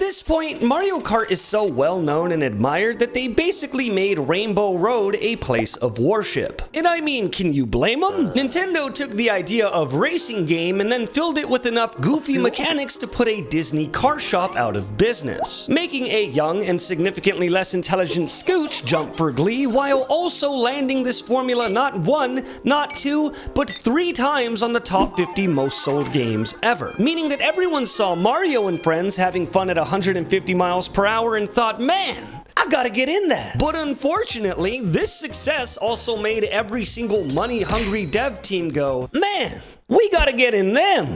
this point, Mario Kart is so well known and admired that they basically made Rainbow Road a place of worship. And I mean, can you blame them? Nintendo took the idea of racing game and then filled it with enough goofy mechanics to put a Disney car shop out of business, making a young and significantly less intelligent Scooch jump for glee while also landing this formula not one, not two, but 3 times on the top 50 most sold games ever, meaning that everyone saw Mario and friends having fun at 150 miles per hour and thought, man, I gotta get in that. But unfortunately, this success also made every single money-hungry dev team go, man, we gotta get in them.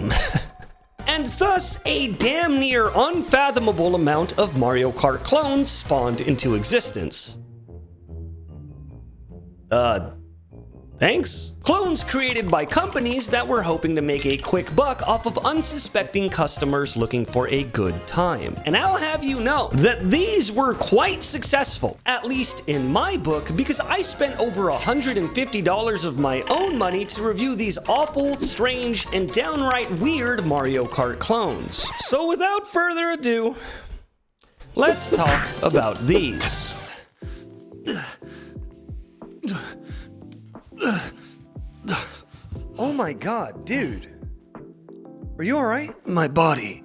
And thus, a damn near unfathomable amount of Mario Kart clones spawned into existence. Thanks? Clones created by companies that were hoping to make a quick buck off of unsuspecting customers looking for a good time. And I'll have you know that these were quite successful, at least in my book, because I spent over $150 of my own money to review these awful, strange, and downright weird Mario Kart clones. So without further ado, let's talk about these. Oh my god, dude. Are you alright? My body,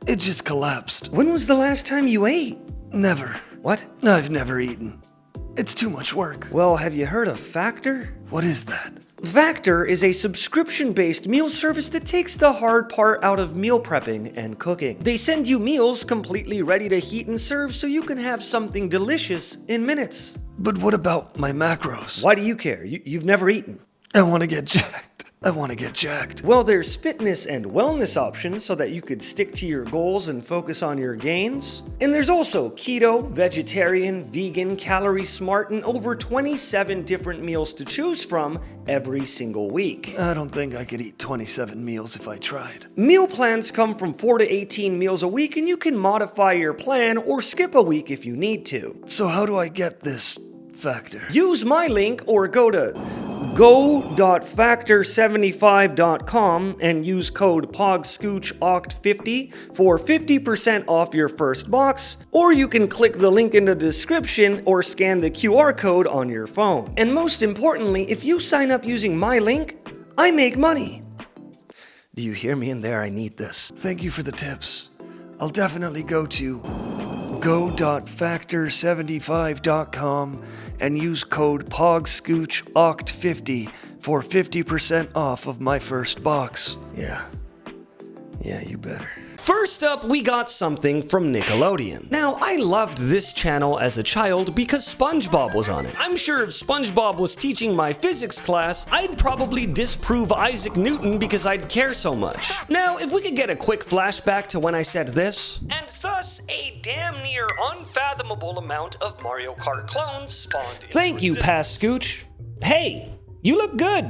it just collapsed. When was the last time you ate? Never. What? I've never eaten. It's too much work. Well, have you heard of Factor? What is that? Factor is a subscription-based meal service that takes the hard part out of meal prepping and cooking. They send you meals completely ready to heat and serve so you can have something delicious in minutes. But what about my macros? Why do you care? You've never eaten. I want to get jacked. Well, there's fitness and wellness options so that you could stick to your goals and focus on your gains. And there's also keto, vegetarian, vegan, calorie smart, and over 27 different meals to choose from every single week. I don't think I could eat 27 meals if I tried. Meal plans come from 4 to 18 meals a week, and you can modify your plan or skip a week if you need to. So how do I get this Factor? Use my link or go to go.factor75.com and use code POGSCOOCHOCT50 for 50% off your first box, or you can click the link in the description or scan the QR code on your phone. And most importantly, if you sign up using my link, I make money. Do you hear me in there? I need this. Thank you for the tips. I'll definitely go to go.factor75.com and use code POGSCOOCHOCT50 for 50% off of my first box. Yeah, you better. First up, we got something from Nickelodeon. Now, I loved this channel as a child because SpongeBob was on it. I'm sure if SpongeBob was teaching my physics class, I'd probably disprove Isaac Newton because I'd care so much. Now, if we could get a quick flashback to when I said this, and thus a damn near unfathomable amount of Mario Kart clones spawned into Thank you, existence. Past Scooch. Hey, you look good.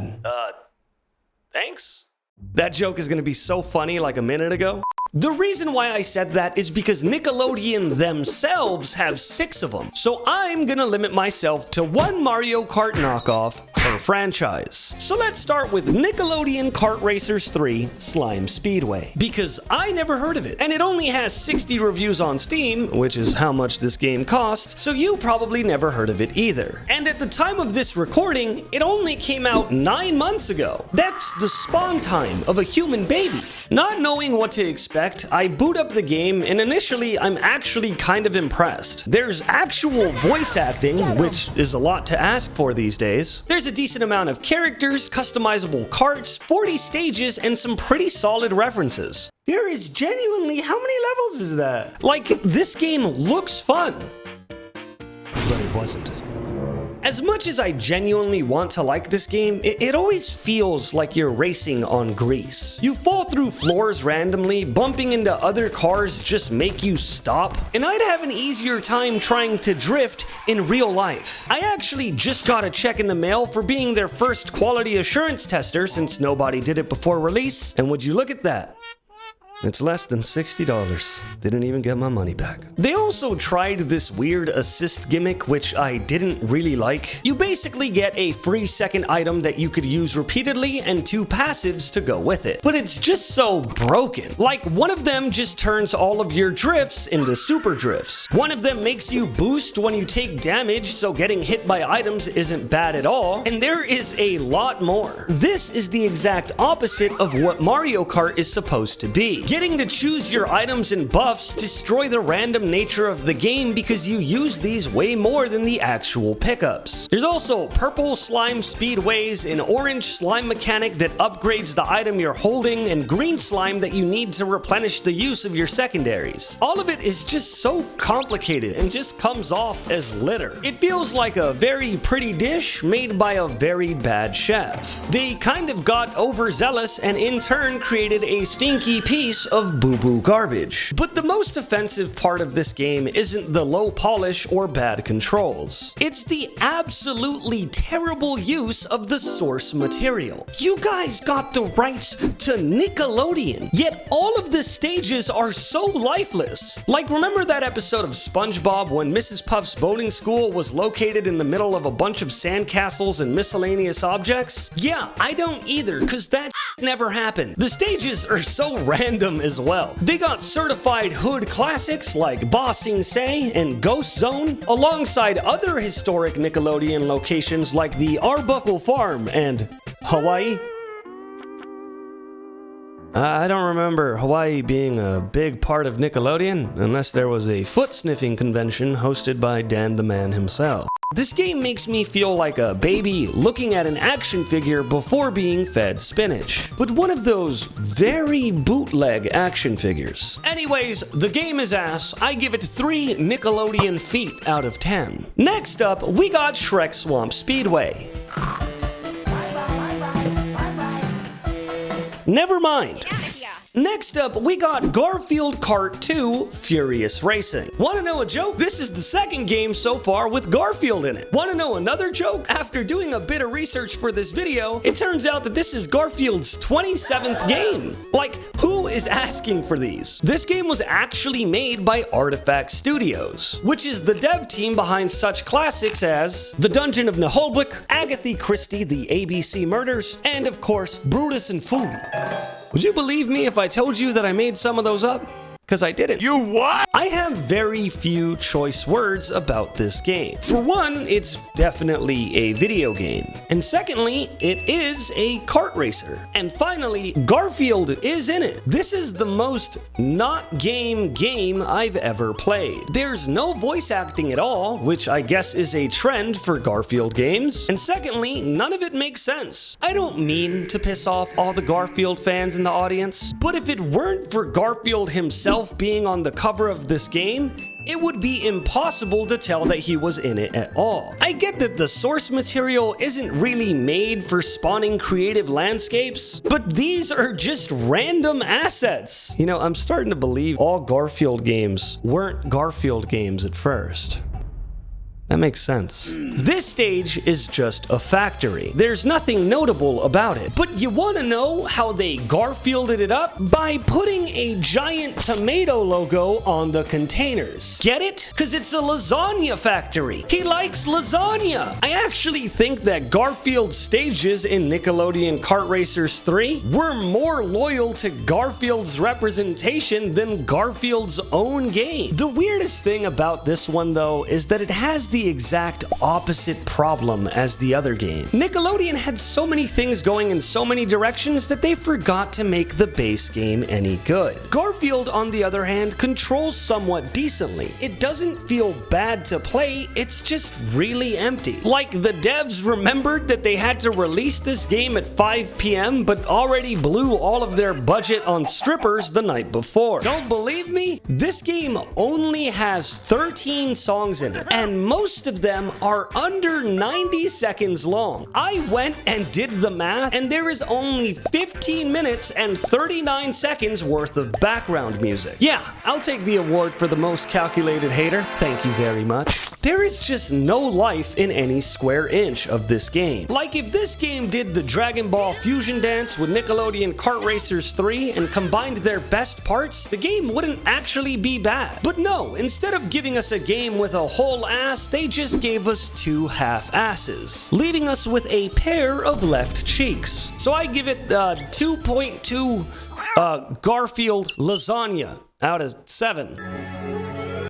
Thanks? That joke is gonna be so funny like a minute ago. The reason why I said that is because Nickelodeon themselves have 6 of them. So I'm gonna limit myself to 1 Mario Kart knockoff per franchise. So let's start with Nickelodeon Kart Racers 3 Slime Speedway, because I never heard of it, and it only has 60 reviews on Steam, which is how much this game cost, so you probably never heard of it either. And at the time of this recording, it only came out 9 months ago. That's the spawn time of a human baby. Not knowing what to expect, I boot up the game, and initially I'm actually kind of impressed. There's actual voice acting, which is a lot to ask for these days. There's a decent amount of characters, customizable karts, 40 stages, and some pretty solid references. There is genuinely, how many levels is that? Like, this game looks fun, but it wasn't. As much as I genuinely want to like this game, it always feels like you're racing on grease. You fall through floors randomly, bumping into other cars just make you stop, and I'd have an easier time trying to drift in real life. I actually just got a check in the mail for being their first quality assurance tester since nobody did it before release, and would you look at that? It's less than $60. Didn't even get my money back. They also tried this weird assist gimmick, which I didn't really like. You basically get a free second item that you could use repeatedly and 2 passives to go with it. But it's just so broken. Like, one of them just turns all of your drifts into super drifts. One of them makes you boost when you take damage, so getting hit by items isn't bad at all. And there is a lot more. This is the exact opposite of what Mario Kart is supposed to be. Getting to choose your items and buffs destroy the random nature of the game because you use these way more than the actual pickups. There's also purple slime speedways, an orange slime mechanic that upgrades the item you're holding, and green slime that you need to replenish the use of your secondaries. All of it is just so complicated and just comes off as litter. It feels like a very pretty dish made by a very bad chef. They kind of got overzealous and in turn created a stinky piece of boo-boo garbage. But the most offensive part of this game isn't the low polish or bad controls. It's the absolutely terrible use of the source material. You guys got the rights to Nickelodeon, yet all of the stages are so lifeless. Like, remember that episode of SpongeBob when Mrs. Puff's boating school was located in the middle of a bunch of sandcastles and miscellaneous objects? Yeah, I don't either, cause that never happened. The stages are so random as well. They got certified hood classics like Ba Sing Se and Ghost Zone, alongside other historic Nickelodeon locations like the Arbuckle Farm and Hawaii. I don't remember Hawaii being a big part of Nickelodeon, unless there was a foot-sniffing convention hosted by Dan the Man himself. This game makes me feel like a baby looking at an action figure before being fed spinach, but one of those very bootleg action figures. Anyways, the game is ass. I give it 3 Nickelodeon feet out of 10. Next up, we got Shrek Swamp Speedway. Never mind. Next up, we got Garfield Kart 2 Furious Racing. Wanna know a joke? This is the second game so far with Garfield in it. Wanna know another joke? After doing a bit of research for this video, it turns out that this is Garfield's 27th game. Like, who is asking for these? This game was actually made by Artifact Studios, which is the dev team behind such classics as The Dungeon of Naholbik, Agatha Christie, The ABC Murders, and of course, Brutus and Food. Would you believe me if I told you that I made some of those up? Because I didn't. You what? I have very few choice words about this game. For one, it's definitely a video game. And secondly, it is a kart racer. And finally, Garfield is in it. This is the most not game I've ever played. There's no voice acting at all, which I guess is a trend for Garfield games. And secondly, none of it makes sense. I don't mean to piss off all the Garfield fans in the audience, but if it weren't for Garfield himself being on the cover of this game, it would be impossible to tell that he was in it at all. I get that the source material isn't really made for spawning creative landscapes, but these are just random assets. You know, I'm starting to believe all Garfield games weren't Garfield games at first. That makes sense. This stage is just a factory. There's nothing notable about it. But you want to know how they Garfielded it up? By putting a giant tomato logo on the containers. Get it? Because it's a lasagna factory. He likes lasagna. I actually think that Garfield's stages in Nickelodeon Kart Racers 3 were more loyal to Garfield's representation than Garfield's own game. The weirdest thing about this one, though, is that it has the exact opposite problem as the other game. Nickelodeon had so many things going in so many directions that they forgot to make the base game any good. Garfield, on the other hand, controls somewhat decently. It doesn't feel bad to play, it's just really empty. Like, the devs remembered that they had to release this game at 5 p.m. but already blew all of their budget on strippers the night before. Don't believe me? This game only has 13 songs in it, and most most of them are under 90 seconds long. I went and did the math, and there is only 15 minutes and 39 seconds worth of background music. Yeah, I'll take the award for the most calculated hater. Thank you very much. There is just no life in any square inch of this game. Like if this game did the Dragon Ball Fusion dance with Nickelodeon Kart Racers 3 and combined their best parts, the game wouldn't actually be bad. But no, instead of giving us a game with a whole ass, they just gave us two half asses, leaving us with a pair of left cheeks. So I give it 2.2 Garfield lasagna out of 7.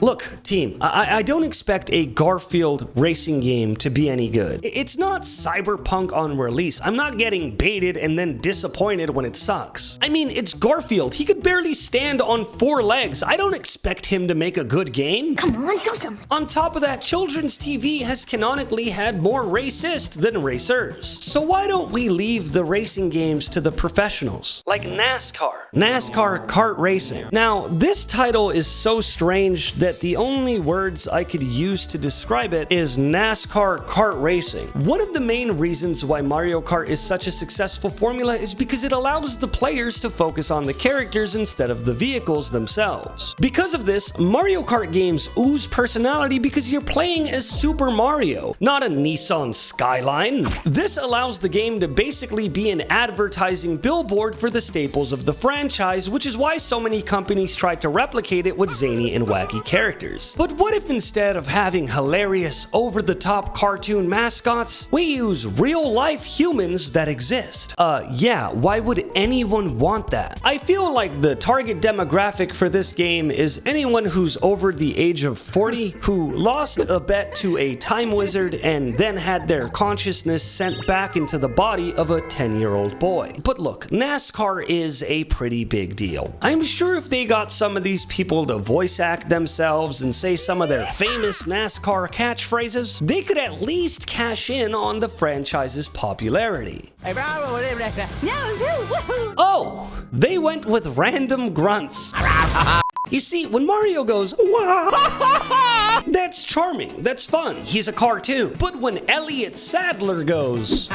Look, team, I don't expect a Garfield racing game to be any good. It's not Cyberpunk on release. I'm not getting baited and then disappointed when it sucks. I mean, it's Garfield. He could barely stand on 4 legs. I don't expect him to make a good game. Come on, do something. On top of that, children's TV has canonically had more racists than racers. So why don't we leave the racing games to the professionals? Like NASCAR. NASCAR kart racing. Now, this title is so strange that the only words I could use to describe it is NASCAR kart racing. One of the main reasons why Mario Kart is such a successful formula is because it allows the players to focus on the characters instead of the vehicles themselves. Because of this, Mario Kart games ooze personality because you're playing as Super Mario, not a Nissan Skyline. This allows the game to basically be an advertising billboard for the staples of the franchise, which is why so many companies tried to replicate it with zany and wacky characters. But what if instead of having hilarious, over-the-top cartoon mascots, we use real-life humans that exist? Yeah, why would anyone want that? I feel like the target demographic for this game is anyone who's over the age of 40 who lost a bet to a time wizard and then had their consciousness sent back into the body of a 10-year-old boy. But look, NASCAR is a pretty big deal. I'm sure if they got some of these people to voice act themselves and say some of their famous NASCAR catchphrases, they could at least cash in on the franchise's popularity. Oh, they went with random grunts. You see, when Mario goes, "Wah," that's charming, that's fun, he's a cartoon. But when Elliot Sadler goes,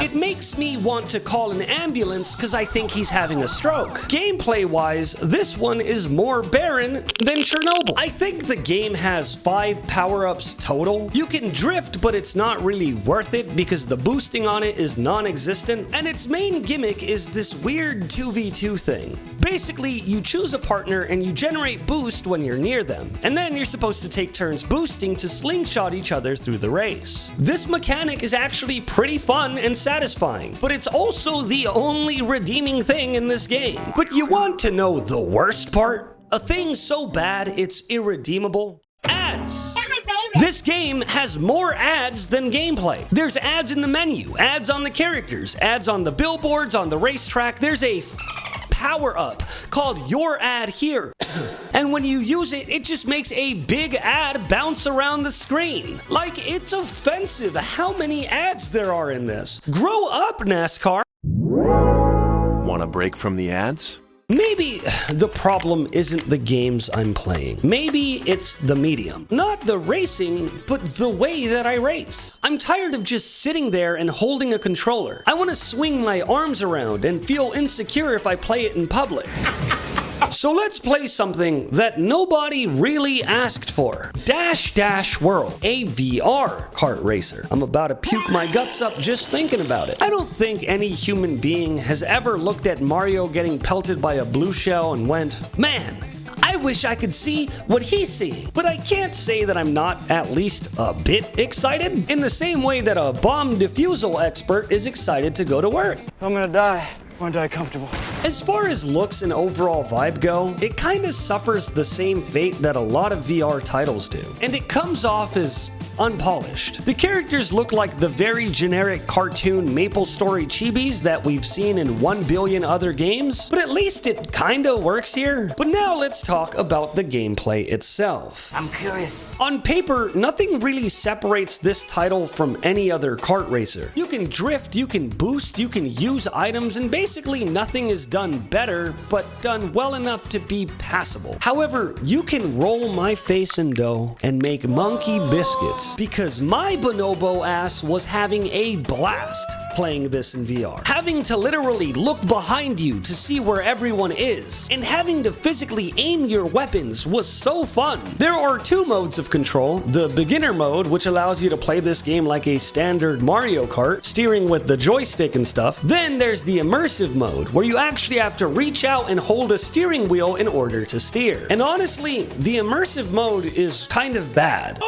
it makes me want to call an ambulance because I think he's having a stroke. Gameplay-wise, this one is more barren than Chernobyl. I think the game has 5 power-ups total. You can drift, but it's not really worth it because the boosting on it is non-existent, and its main gimmick is this weird 2v2 thing. Basically, you choose a partner and you generate boost when you're near them, and then you're supposed to take turns boosting to slingshot each other through the race. This mechanic is actually pretty fun and satisfying, but it's also the only redeeming thing in this game. But you want to know the worst part? A thing so bad it's irredeemable? Ads! This game has more ads than gameplay. There's ads in the menu, ads on the characters, ads on the billboards, on the racetrack. There's a power-up called Your Ad Here. And when you use it, it just makes a big ad bounce around the screen. Like, it's offensive how many ads there are in this. Grow up, NASCAR. Want a break from the ads? Maybe the problem isn't the games I'm playing. Maybe it's the medium. Not the racing, but the way that I race. I'm tired of just sitting there and holding a controller. I want to swing my arms around and feel insecure if I play it in public. So let's play something that nobody really asked for. Dash Dash World, a VR kart racer. I'm about to puke my guts up just thinking about it. I don't think any human being has ever looked at Mario getting pelted by a blue shell and went, "Man, I wish I could see what he's seeing." But I can't say that I'm not at least a bit excited, in the same way that a bomb defusal expert is excited to go to work. I'm gonna die. I want to die comfortable. As far as looks and overall vibe go, it kinda suffers the same fate that a lot of VR titles do. And it comes off as unpolished. The characters look like the very generic cartoon MapleStory chibis that we've seen in 1 billion other games, but at least it kinda works here. But now let's talk about the gameplay itself. I'm curious. On paper, nothing really separates this title from any other kart racer. You can drift, you can boost, you can use items, and basically nothing is done better, but done well enough to be passable. However, you can roll my face in dough and make monkey biscuits, because my bonobo ass was having a blast playing this in VR. Having to literally look behind you to see where everyone is, and having to physically aim your weapons was so fun. There are 2 modes of control. The beginner mode, which allows you to play this game like a standard Mario Kart, steering with the joystick and stuff. Then there's the immersive mode, where you actually have to reach out and hold a steering wheel in order to steer. And honestly, the immersive mode is kind of bad.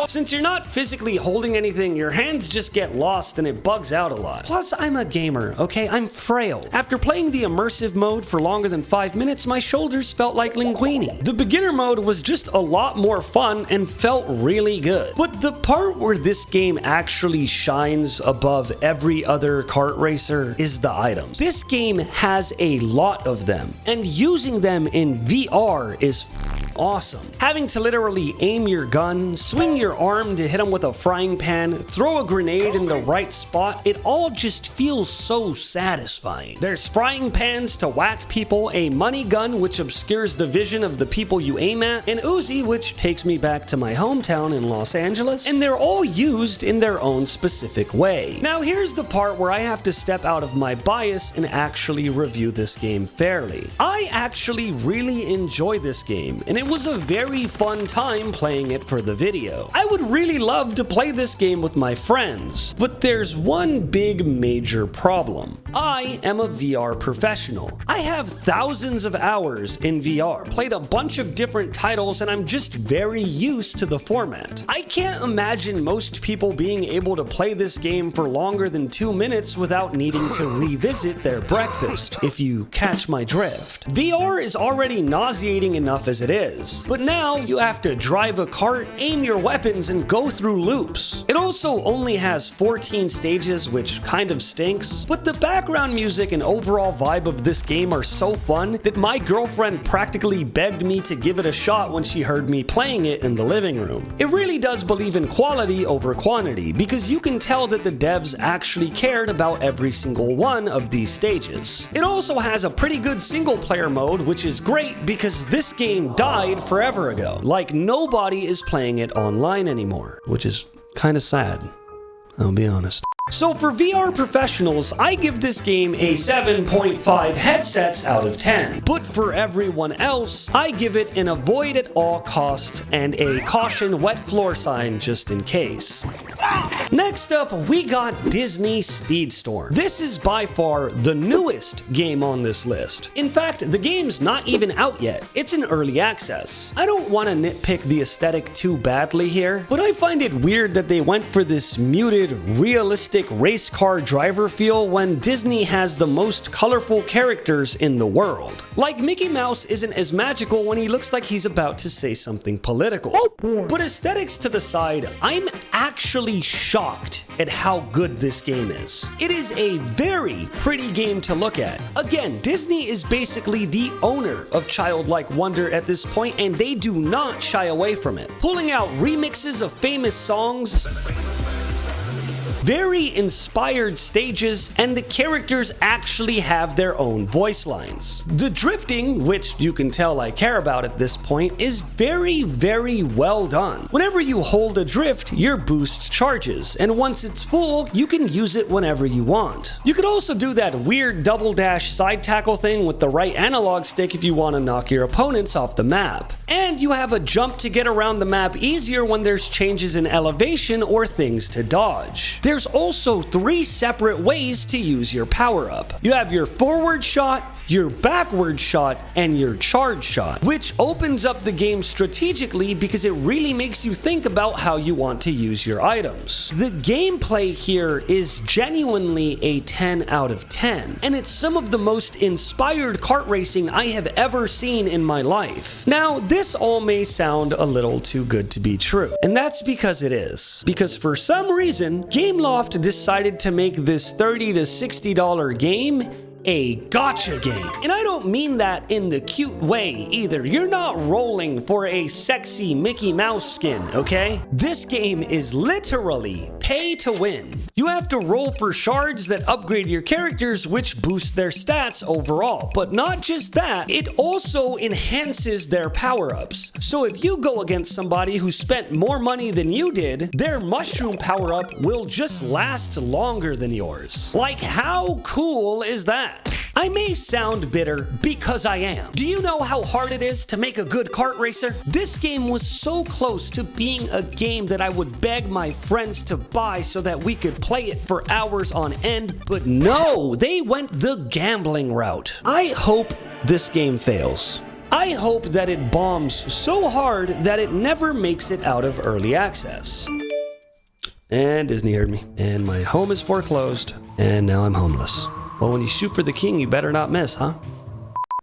Since you're not physically holding anything, your hands just get lost and it bugs out a lot. Plus, I'm a gamer, okay? I'm frail. After playing the immersive mode for longer than 5 minutes, my shoulders felt like linguine. The beginner mode was just a lot more fun and felt really good. But the part where this game actually shines above every other kart racer is the items. This game has a lot of them, and using them in VR is awesome. Having to literally aim your gun, swing your arm to hit them with a frying pan, throw a grenade in the right spot, it all just feels so satisfying. There's frying pans to whack people, a money gun which obscures the vision of the people you aim at, an Uzi which takes me back to my hometown in Los Angeles, and they're all used in their own specific way. Now here's the part where I have to step out of my bias and actually review this game fairly. I actually really enjoy this game, and it was a very fun time playing it for the video. I would really love to play this game with my friends, but there's one big major problem. I am a VR professional. I have thousands of hours in VR, played a bunch of different titles, and I'm just very used to the format. I can't imagine most people being able to play this game for longer than 2 minutes without needing to revisit their breakfast, if you catch my drift. VR is already nauseating enough as it is, but now you have to drive a cart, aim your weapons, and go through loops. It also only has 14 stages, which kind of stinks, but the background music and overall vibe of this game are so fun that my girlfriend practically begged me to give it a shot when she heard me playing it in the living room. It really does believe in quality over quantity, because you can tell that the devs actually cared about every single one of these stages. It also has a pretty good single player mode, which is great because this game died forever ago. Like, nobody is playing it online anymore, which is kind of sad, I'll be honest. So for VR professionals, I give this game a 7.5 headsets out of 10. But for everyone else, I give it an avoid at all costs and a caution wet floor sign just in case. Next up, we got Disney Speedstorm. This is by far the newest game on this list. In fact, the game's not even out yet. It's in early access. I don't want to nitpick the aesthetic too badly here, but I find it weird that they went for this muted, realistic race car driver feel when Disney has the most colorful characters in the world. Like, Mickey Mouse isn't as magical when he looks like he's about to say something political. But aesthetics to the side, I'm actually shocked at how good this game is. It is a very pretty game to look at. Again, Disney is basically the owner of childlike wonder at this point, and they do not shy away from it. Pulling out remixes of famous songs, very inspired stages, and the characters actually have their own voice lines. The drifting, which you can tell I care about at this point, is very, very well done. Whenever you hold a drift, your boost charges, and once it's full, you can use it whenever you want. You could also do that weird double dash side tackle thing with the right analog stick if you want to knock your opponents off the map. And you have a jump to get around the map easier when there's changes in elevation or things to dodge. There's also 3 separate ways to use your power-up. You have your forward shot, your backward shot, and your charge shot, which opens up the game strategically because it really makes you think about how you want to use your items. The gameplay here is genuinely a 10 out of 10, and it's some of the most inspired kart racing I have ever seen in my life. Now, this all may sound a little too good to be true, and that's because it is. Because for some reason, Gameloft decided to make this $30 to $60 game a gotcha game. And I don't mean that in the cute way either. You're not rolling for a sexy Mickey Mouse skin, okay? This game is literally pay to win. You have to roll for shards that upgrade your characters, which boost their stats overall. But not just that, it also enhances their power-ups. So if you go against somebody who spent more money than you did, their mushroom power-up will just last longer than yours. Like, how cool is that? I may sound bitter because I am. Do you know how hard it is to make a good kart racer? This game was so close to being a game that I would beg my friends to buy so that we could play it for hours on end, but no, they went the gambling route. I hope this game fails. I hope that it bombs so hard that it never makes it out of early access. And Disney heard me. And my home is foreclosed, and now I'm homeless. Well, when you shoot for the king, you better not miss, huh?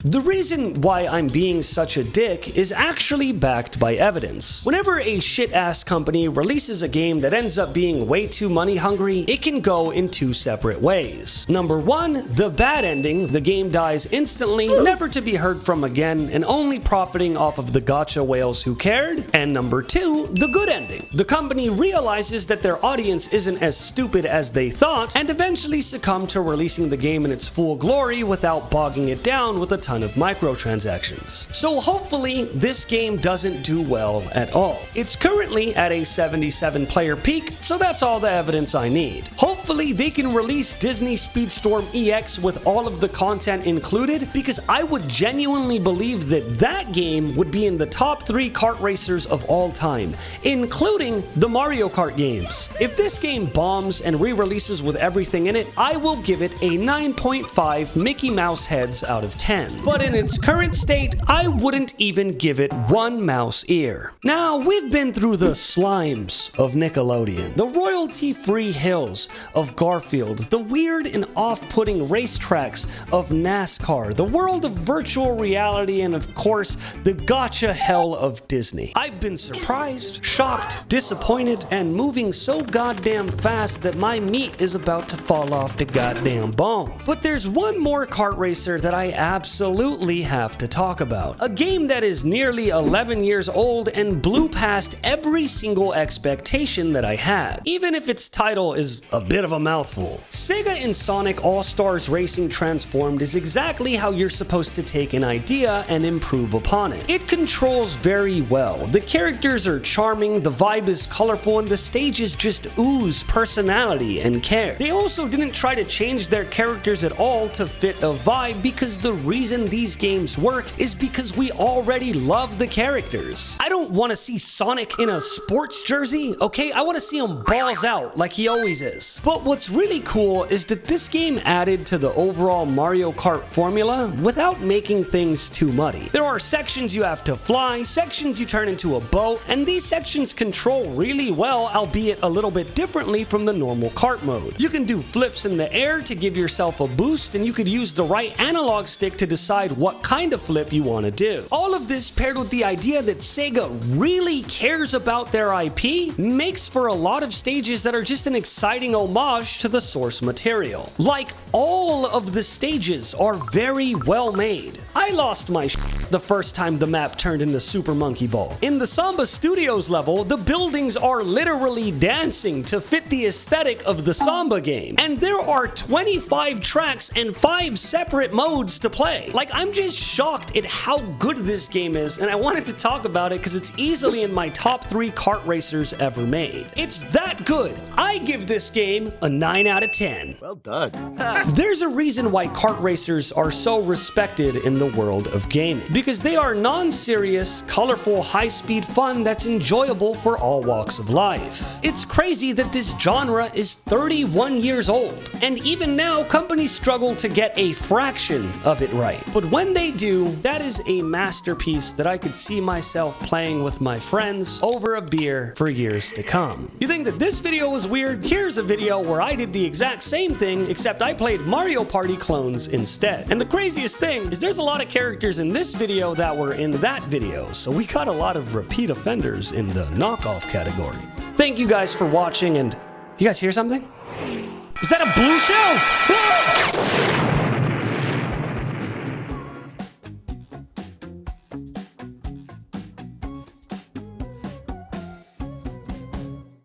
The reason why I'm being such a dick is actually backed by evidence. Whenever a shit-ass company releases a game that ends up being way too money hungry, it can go in two separate ways. Number one, the bad ending, the game dies instantly, never to be heard from again, and only profiting off of the gotcha whales who cared. And number two, the good ending. The company realizes that their audience isn't as stupid as they thought, and eventually succumb to releasing the game in its full glory without bogging it down with a ton of microtransactions. So hopefully this game doesn't do well at all. It's currently at a 77 player peak, so that's all the evidence I need. Hopefully they can release Disney Speedstorm EX with all of the content included, because I would genuinely believe that that game would be in the top 3 kart racers of all time, including the Mario Kart games. If this game bombs and re-releases with everything in it, I will give it a 9.5 Mickey Mouse heads out of 10. But in its current state, I wouldn't even give it 1 mouse ear. Now, we've been through the slimes of Nickelodeon, the royalty-free hills of Garfield, the weird and off-putting racetracks of NASCAR, the world of virtual reality, and of course, the gotcha hell of Disney. I've been surprised, shocked, disappointed, and moving so goddamn fast that my meat is about to fall off the goddamn bone. But there's one more kart racer that I absolutely have to talk about. A game that is nearly 11 years old and blew past every single expectation that I had, even if its title is a bit of a mouthful. Sega in Sonic All-Stars Racing Transformed is exactly how you're supposed to take an idea and improve upon it. It controls very well, the characters are charming, the vibe is colorful, and the stages just ooze personality and care. They also didn't try to change their characters at all to fit a vibe, because the reason these games work is because we already love the characters. I don't want to see Sonic in a sports jersey, okay? I want to see him balls out like he always is. But what's really cool is that this game added to the overall Mario Kart formula without making things too muddy. There are sections you have to fly, sections you turn into a boat, and these sections control really well, albeit a little bit differently from the normal kart mode. You can do flips in the air to give yourself a boost, and you could use the right analog stick to decide what kind of flip you want to do. All of this paired with the idea that Sega really cares about their IP makes for a lot of stages that are just an exciting homage to the source material. Like, all of the stages are very well made. I lost my the first time the map turned into Super Monkey Ball. In the Samba Studios level, the buildings are literally dancing to fit the aesthetic of the Samba game. And there are 25 tracks and 5 separate modes to play. Like, I'm just shocked at how good this game is, and I wanted to talk about it because it's is easily in my top 3 kart racers ever made. It's that good. I give this game a 9 out of 10. Well done. There's a reason why kart racers are so respected in the world of gaming. Because they are non-serious, colorful, high-speed fun that's enjoyable for all walks of life. It's crazy that this genre is 31 years old, and even now companies struggle to get a fraction of it right. But when they do, that is a masterpiece that I could see myself playing with my friends over a beer for years to come. You think that this video was weird? Here's a video where I did the exact same thing, except I played Mario Party clones instead. And the craziest thing is there's a lot of characters in this video that were in that video, so we got a lot of repeat offenders in the knockoff category. Thank you guys for watching, and you guys hear something? Is that a blue shell?